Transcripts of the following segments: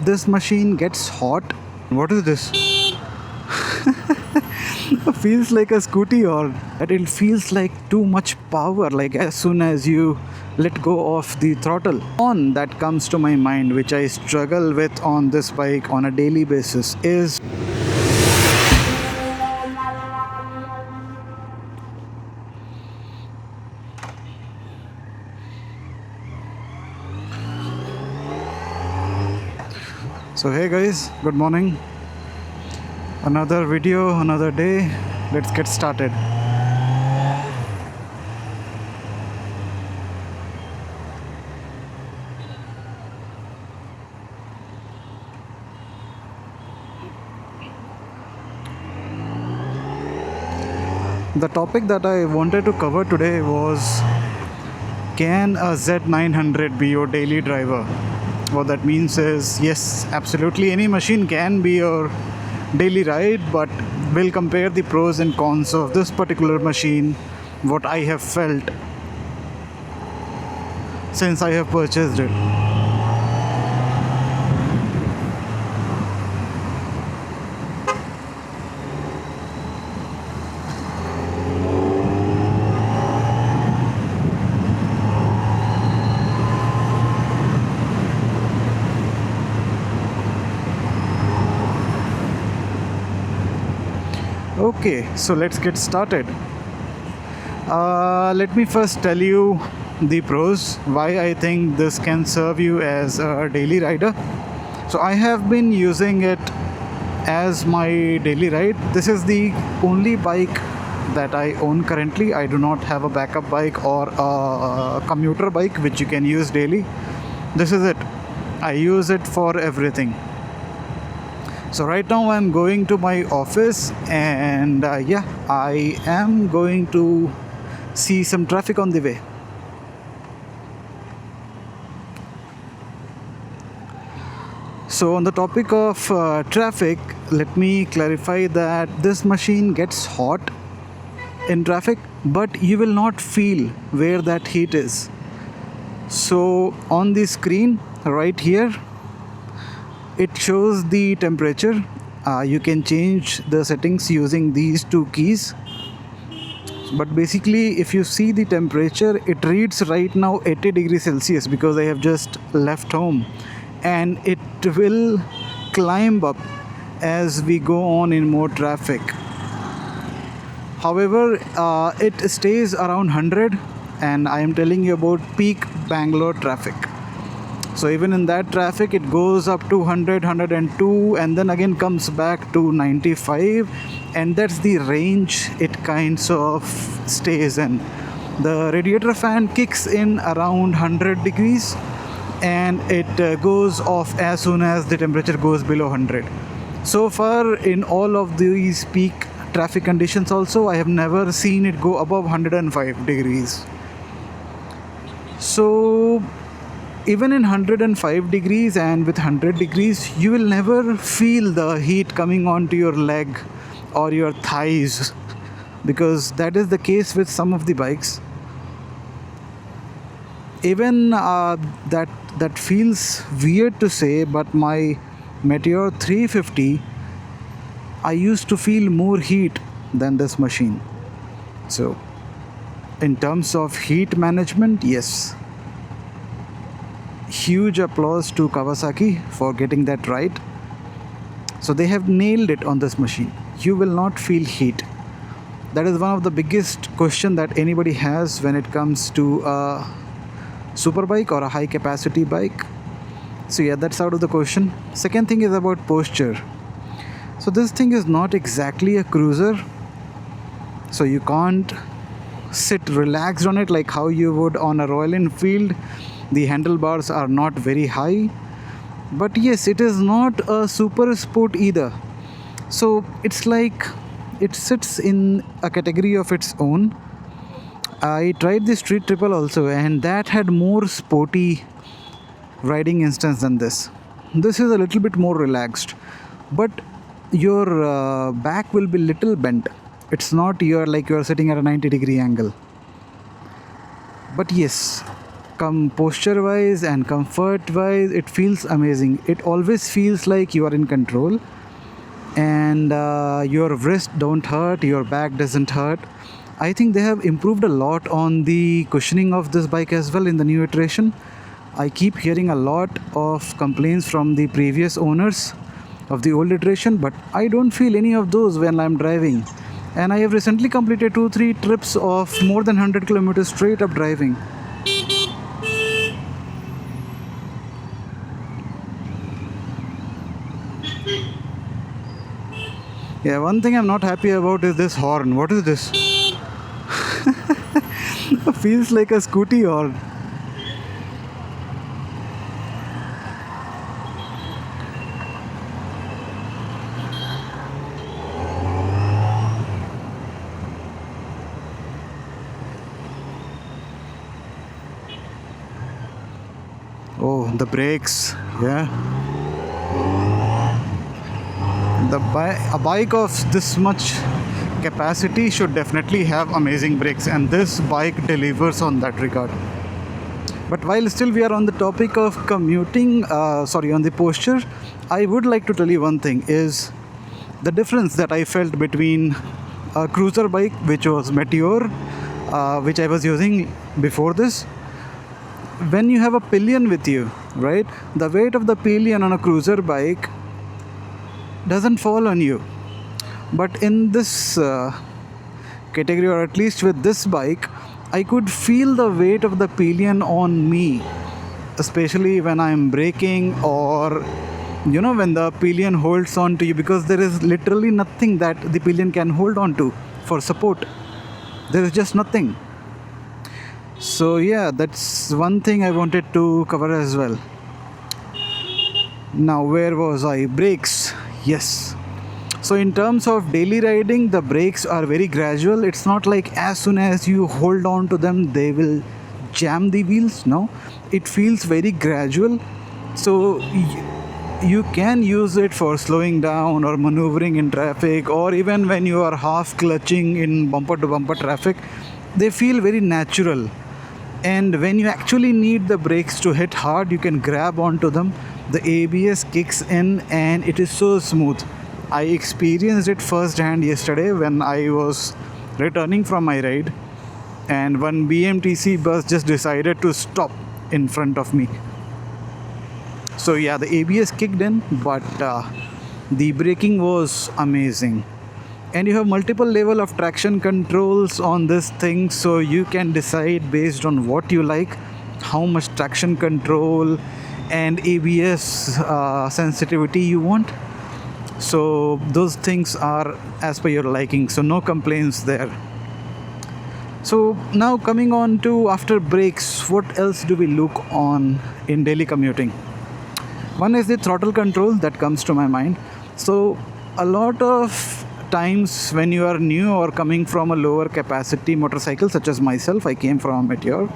this machine gets hot. What is this? Feels like a scooty, or that it feels like too much power, like as soon as you let go of the throttle. On that comes to my mind, which I struggle with on this bike on a daily basis, is so hey guys, good morning. Another video, another day. Let's get started. The topic that I wanted to cover today was, can a Z900 be your daily driver? What that means is, yes, absolutely any machine can be your daily ride, but we'll compare the pros and cons of this particular machine, what I have felt since I have purchased it. Okay, so let's get started. Let me first tell you the pros, why I think this can serve you as a daily rider. So I have been using it as my daily ride. This is the only bike that I own currently. I do not have a backup bike or a commuter bike which you can use daily. This is it. I use it for everything. So right now I'm going to my office, and yeah, I am going to see some traffic on the way. So on the topic of traffic, let me clarify that this machine gets hot in traffic, but you will not feel where that heat is. So on the screen right here, it shows the temperature. You can change the settings using these two keys. But basically, if you see the temperature, it reads right now 80 degrees Celsius because I have just left home. And it will climb up as we go on in more traffic. However, it stays around 100, and I am telling you about peak Bangalore traffic. So even in that traffic, it goes up to 100, 102, and then again comes back to 95, and that's the range it kinds of stays in. The radiator fan kicks in around 100 degrees, and it goes off as soon as the temperature goes below 100. So far in all of these peak traffic conditions also, I have never seen it go above 105 degrees. So even in 105 degrees and with 100 degrees, you will never feel the heat coming onto your leg or your thighs, because that is the case with some of the bikes. Even that feels weird to say, but my Meteor 350, I used to feel more heat than this machine. So in terms of heat management, yes, huge applause to Kawasaki for getting that right. So they have nailed it on this machine. You will not feel heat. That is one of the biggest question that anybody has when it comes to a super bike or a high capacity bike. So yeah, that's out of the question. Second thing is about posture. So this thing is not exactly a cruiser, so you can't sit relaxed on it like how you would on a Royal Enfield. The handlebars are not very high, but yes, it is not a super sport either. So it's like it sits in a category of its own. I tried the Street Triple also, and that had more sporty riding instance than this. This is a little bit more relaxed, but your back will be little bent. It's not you're sitting at a 90-degree angle. But yes, posture wise and comfort wise, it feels amazing. It always feels like you are in control, and your wrist don't hurt, your back doesn't hurt. I think they have improved a lot on the cushioning of this bike as well in the new iteration. I keep hearing a lot of complaints from the previous owners of the old iteration, but I don't feel any of those when I'm driving. And I have recently completed 2-3 trips of more than 100 kilometers straight up driving. Yeah, one thing I'm not happy about is this horn. What is this? Feels like a scooty horn. Oh, the brakes. Yeah. A bike of this much capacity should definitely have amazing brakes, and this bike delivers on that regard. But while still we are on the topic of commuting, on the posture, I would like to tell you one thing is the difference that I felt between a cruiser bike, which was Meteor, which I was using before this. When you have a pillion with you, right, the weight of the pillion on a cruiser bike doesn't fall on you. But in this category, or at least with this bike, I could feel the weight of the pillion on me, especially when I'm braking, or when the pillion holds on to you, because there is literally nothing that the pillion can hold on to for support. There is just nothing. So yeah, that's one thing I wanted to cover as well. Now, where was I? Brakes. Yes. So in terms of daily riding, the brakes are very gradual. It's not like as soon as you hold on to them, they will jam the wheels. No, it feels very gradual. So you can use it for slowing down or maneuvering in traffic, or even when you are half clutching in bumper to bumper traffic. They feel very natural. And when you actually need the brakes to hit hard, you can grab onto them. The ABS kicks in and it is so smooth. I experienced it firsthand yesterday when I was returning from my ride, and one BMTC bus just decided to stop in front of me. So yeah, the ABS kicked in, but the braking was amazing. And you have multiple level of traction controls on this thing, so you can decide based on what you like, how much traction control and ABS sensitivity you want. So those things are as per your liking, so no complaints there. So now coming on to after brakes, what else do we look on in daily commuting? One is the throttle control that comes to my mind. So a lot of times when you are new or coming from a lower capacity motorcycle, such as myself, I came from a Meteor.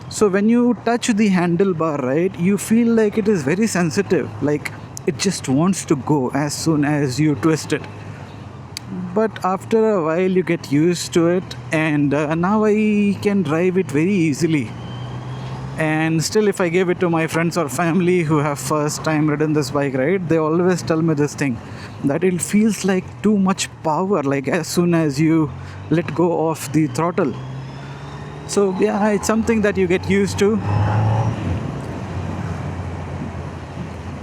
So when you touch the handlebar, right, you feel like it is very sensitive, like it just wants to go as soon as you twist it. But after a while you get used to it, and now I can drive it very easily. And still, if I give it to my friends or family who have first time ridden this bike, right, they always tell me this thing, that it feels like too much power, like as soon as you let go of the throttle. So yeah, it's something that you get used to.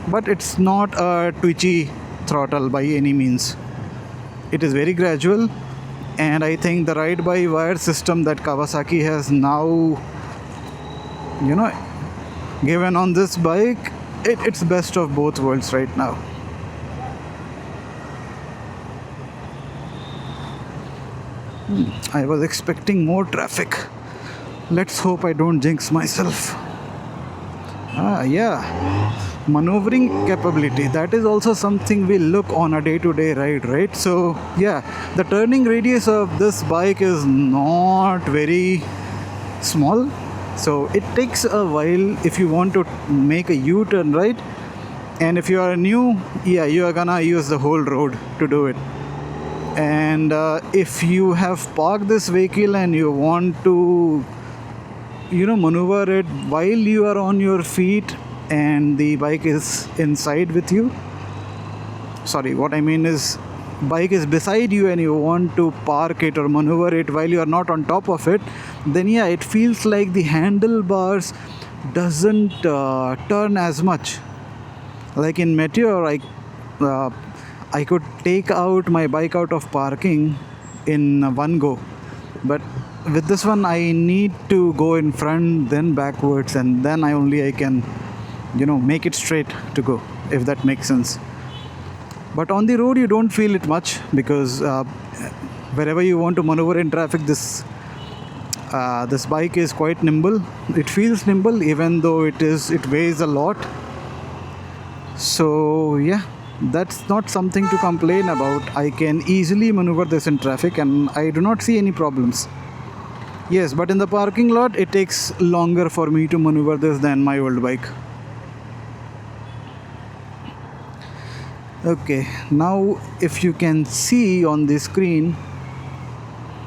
But it's not a twitchy throttle by any means. It is very gradual, and I think the ride-by-wire system that Kawasaki has now given on this bike, it's best of both worlds right now. I was expecting more traffic. Let's hope I don't jinx myself. Maneuvering capability, that is also something we look on a day-to-day ride, right? So yeah, the turning radius of this bike is not very small, so it takes a while if you want to make a U-turn, right? And if you are new, you are gonna use the whole road to do it. And if you have parked this vehicle and you want to maneuver it while you are on your feet and the bike is inside with you. Sorry, what I mean is, bike is beside you and you want to park it or maneuver it while you are not on top of it, then yeah, it feels like the handlebars doesn't turn as much. Like in Meteor, I could take out my bike out of parking in one go, but with this one I need to go in front, then backwards, and then I can make it straight to go, if that makes sense. But on the road you don't feel it much, because wherever you want to maneuver in traffic, this bike is quite nimble. It feels nimble even though it weighs a lot. So yeah, that's not something to complain about. I can easily maneuver this in traffic and I do not see any problems. Yes, but in the parking lot it takes longer for me to maneuver this than my old bike. Okay, now if you can see on the screen,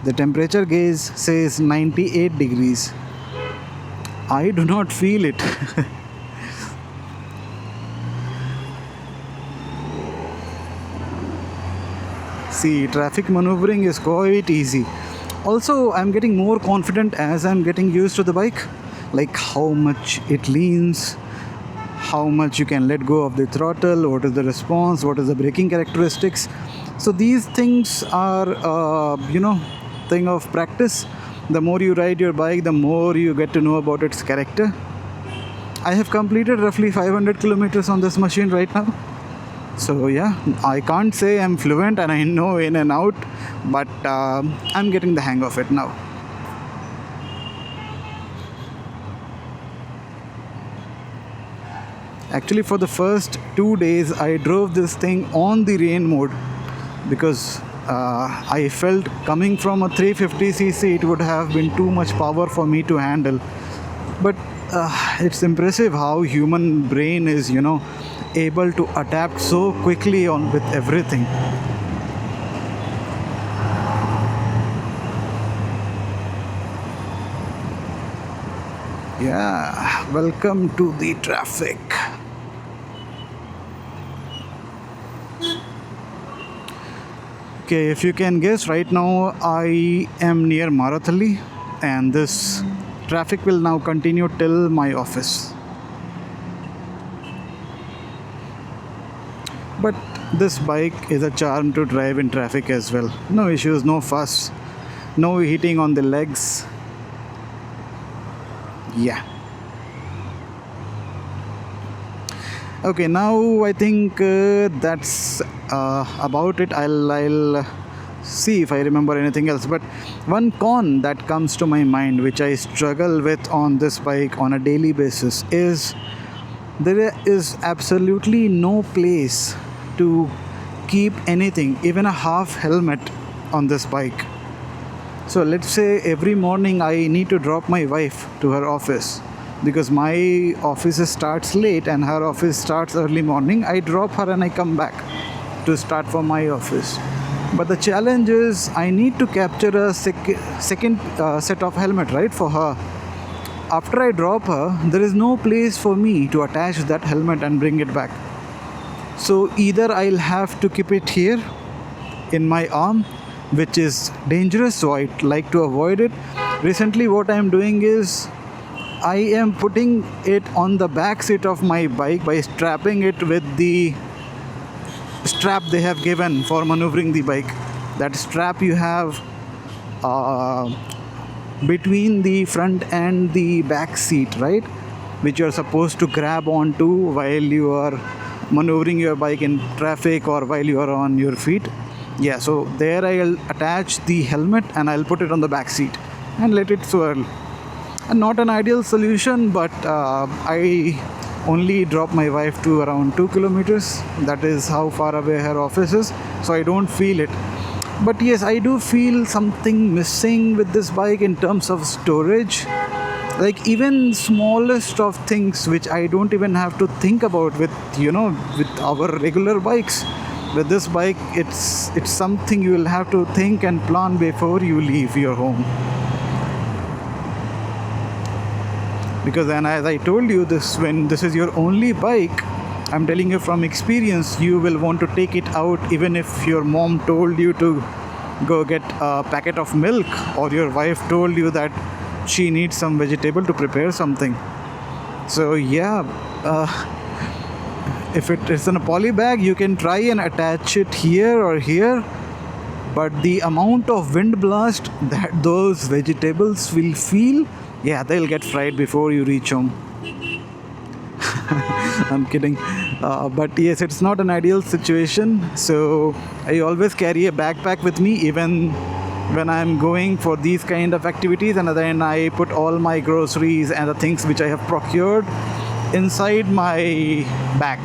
the temperature gauge says 98 degrees. I do not feel it. See, traffic maneuvering is quite easy. Also, I'm getting more confident as I'm getting used to the bike, like how much it leans, how much you can let go of the throttle, what is the response, what is the braking characteristics. So these things are thing of practice. The more you ride your bike, the more you get to know about its character. I have completed roughly 500 kilometers on this machine right now. So yeah, I can't say I'm fluent and I know in and out, but I'm getting the hang of it now. Actually, for the first 2 days I drove this thing on the rain mode, because I felt coming from a 350cc it would have been too much power for me to handle. But it's impressive how human brain is able to adapt so quickly on with everything. Yeah, welcome to the traffic. Okay, if you can guess, right now I am near Marathali, and this traffic will now continue till my office. But this bike is a charm to drive in traffic as well. No issues, no fuss, no hitting on the legs. Yeah. Okay, now I think that's about it. I'll see if I remember anything else. But one con that comes to my mind, which I struggle with on this bike on a daily basis, is there is absolutely no place to keep anything, even a half helmet on this bike. So let's say every morning I need to drop my wife to her office, because my office starts late and her office starts early morning. I drop her and I come back to start for my office. But the challenge is I need to capture a second set of helmet, right, for her. After I drop her, there is no place for me to attach that helmet and bring it back. So either I'll have to keep it here in my arm, which is dangerous, so I'd like to avoid it. Recently what I'm doing is I am putting it on the back seat of my bike by strapping it with the strap they have given for maneuvering the bike. That strap you have between the front and the back seat, right, which you are supposed to grab onto while you are maneuvering your bike in traffic or while you are on your feet. Yeah, so there I'll attach the helmet and I'll put it on the back seat and let it swirl. And not an ideal solution, but I only drop my wife to around 2 kilometers. That is how far away her office is, so I don't feel it. But yes, I do feel something missing with this bike in terms of storage. Like even smallest of things which I don't even have to think about with with our regular bikes. With this bike, it's something you will have to think and plan before you leave your home. Because then, as I told you, this when this is your only bike, I'm telling you from experience, you will want to take it out even if your mom told you to go get a packet of milk, or your wife told you that she needs some vegetable to prepare something. So yeah, if it is in a poly bag, you can try and attach it here or here, but the amount of wind blast that those vegetables will feel, yeah, they'll get fried before you reach home. I'm kidding, but yes, it's not an ideal situation. So I always carry a backpack with me even when I'm going for these kind of activities, and then I put all my groceries and the things which I have procured inside my bag.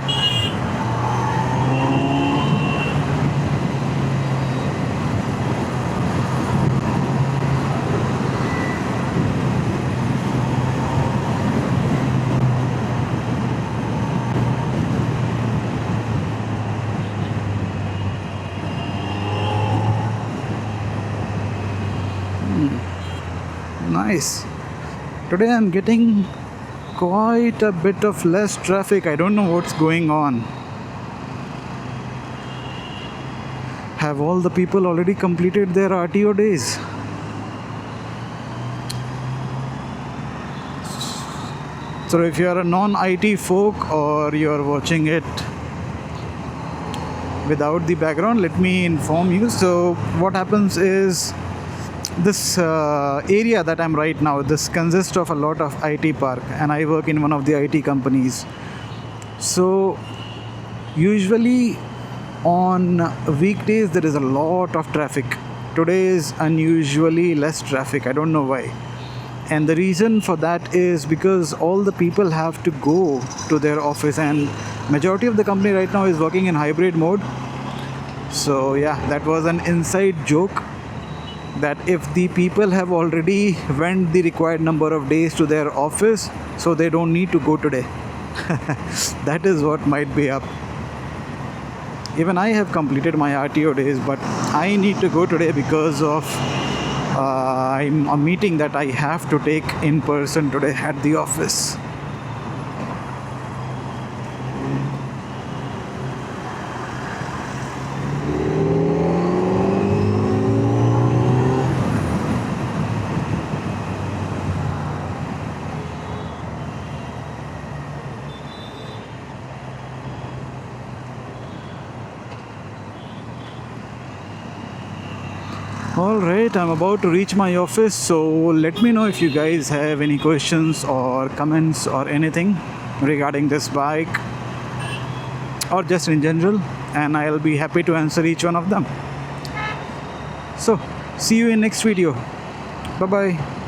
Nice. Today I'm getting quite a bit of less traffic. I don't know what's going on. Have all the people already completed their RTO days? So if you are a non-IT folk or you are watching it without the background, let me inform you. So what happens is, this area that I'm right now, this consists of a lot of IT park, and I work in one of the IT companies. So usually on weekdays there is a lot of traffic. Today is unusually less traffic. I don't know why. And the reason for that is because all the people have to go to their office, and majority of the company right now is working in hybrid mode. So yeah, that was an inside joke, that if the people have already went the required number of days to their office, so they don't need to go today. That is what might be up. Even I have completed my RTO days, but I need to go today because of a meeting that I have to take in person today at the office. Alright, I'm about to reach my office, so let me know if you guys have any questions or comments or anything regarding this bike or just in general, and I'll be happy to answer each one of them. So, see you in next video. Bye bye.